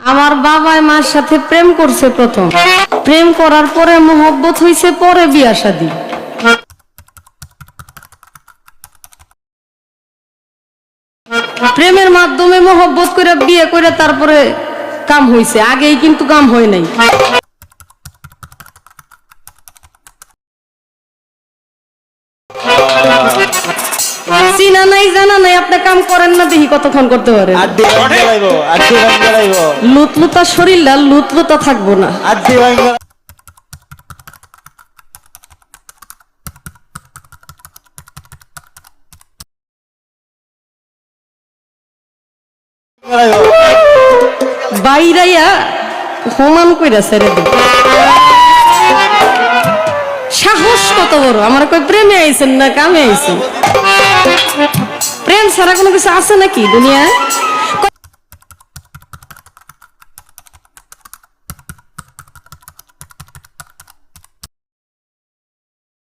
আমার বাবাই মার সাথে প্রেম করছে প্রথম, প্রেম করার পরে মোহব্বত হইছে, পরে বিয়া শাদী। প্রেমের মাধ্যমে মোহব্বত করে বিয়ে করে তারপরে কাম হইছে, আগেই কিন্তু কাম হয় নাই। চিনা নাই জানা নাই, আপনি কাম করেন না, দেখি কতক্ষণ করতে পারেন। লুতলুতা শরীর লুতলুতা থাকবো না। বাইরাইয়া হোমান কইরা ছেড়ে দে। সাহস কত বড়! আমার কই প্রেমে আইছেন না কামে আইছেন? প্রেম ছাড়া কোনো কিছু আছে নাকি দুনিয়ায়?